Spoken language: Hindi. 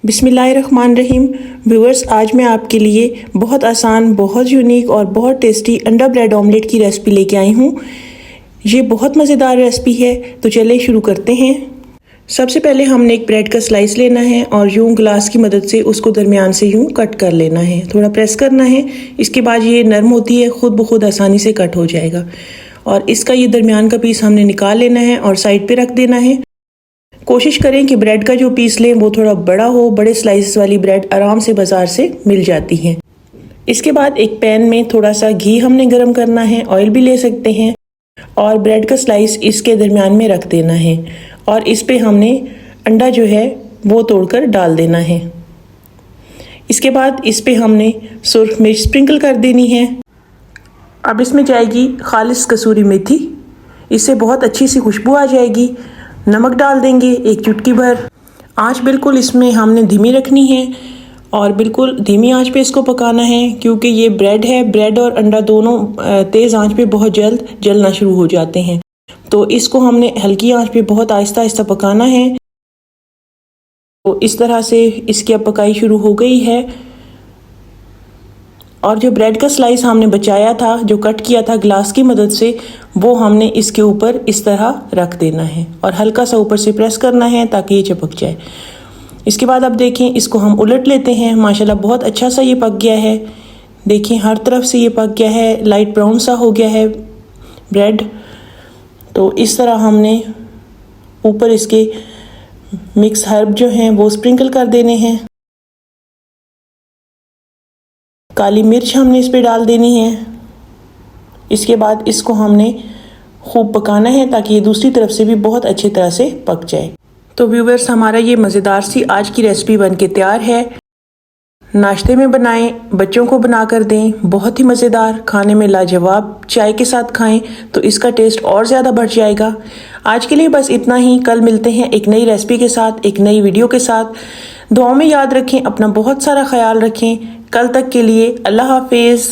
बिस्मिल्लाहिर्रहमानिर्रहीम। व्यूअर्स, आज मैं आपके लिए बहुत आसान, बहुत यूनिक और बहुत टेस्टी अंडा ब्रेड ऑमलेट की रेसिपी लेके आई हूँ। ये बहुत मज़ेदार रेसिपी है, तो चलिए शुरू करते हैं। सबसे पहले हमने एक ब्रेड का स्लाइस लेना है और यूं ग्लास की मदद से उसको दरमियान से यूं कट कर लेना है, थोड़ा प्रेस करना है। इसके बाद ये नरम होती है, खुद ब खुद आसानी से कट हो जाएगा। और इसका ये दरमियान का पीस हमने निकाल लेना है और साइड पे रख देना है। कोशिश करें कि ब्रेड का जो पीस लें वो थोड़ा बड़ा हो। बड़े स्लाइसेस वाली ब्रेड आराम से बाजार से मिल जाती हैं। इसके बाद एक पैन में थोड़ा सा घी हमने गरम करना है, ऑयल भी ले सकते हैं, और ब्रेड का स्लाइस इसके दरमियान में रख देना है और इस पे हमने अंडा जो है वो तोड़कर डाल देना है। इसके बाद इस पे हमने सुर्ख मिर्च स्प्रिंकल कर देनी है। अब इसमें जाएगी खालिस कसूरी मेथी, इससे बहुत अच्छी सी खुशबू आ जाएगी। नमक डाल देंगे एक चुटकी भर। आंच बिल्कुल इसमें हमने धीमी रखनी है और बिल्कुल धीमी आंच पे इसको पकाना है, क्योंकि ये ब्रेड है। ब्रेड और अंडा दोनों तेज़ आंच पे बहुत जल्द जलना शुरू हो जाते हैं, तो इसको हमने हल्की आंच पे बहुत आहिस्ता आहिस्ता पकाना है। तो इस तरह से इसकी अब पकाई शुरू हो गई है। और जो ब्रेड का स्लाइस हमने बचाया था, जो कट किया था ग्लास की मदद से, वो हमने इसके ऊपर इस तरह रख देना है और हल्का सा ऊपर से प्रेस करना है ताकि ये चिपक जाए। इसके बाद अब देखें, इसको हम उलट लेते हैं। माशाल्लाह बहुत अच्छा सा ये पक गया है। देखें हर तरफ से ये पक गया है, लाइट ब्राउन सा हो गया है ब्रेड। तो इस तरह हमने ऊपर इसके मिक्स हर्ब जो हैं वो स्प्रिंकल कर देने हैं। काली मिर्च हमने इस पे डाल देनी है। इसके बाद इसको हमने खूब पकाना है ताकि ये दूसरी तरफ से भी बहुत अच्छी तरह से पक जाए। तो व्यूअर्स, हमारा ये मज़ेदार सी आज की रेसिपी बन के तैयार है। नाश्ते में बनाएं, बच्चों को बना कर दें, बहुत ही मज़ेदार, खाने में लाजवाब। चाय के साथ खाएं तो इसका टेस्ट और ज़्यादा बढ़ जाएगा। आज के लिए बस इतना ही। कल मिलते हैं एक नई रेसिपी के साथ, एक नई वीडियो के साथ। दुआओं में याद रखें, अपना बहुत सारा ख्याल रखें। कल तक के लिए अल्लाह हाफिज़।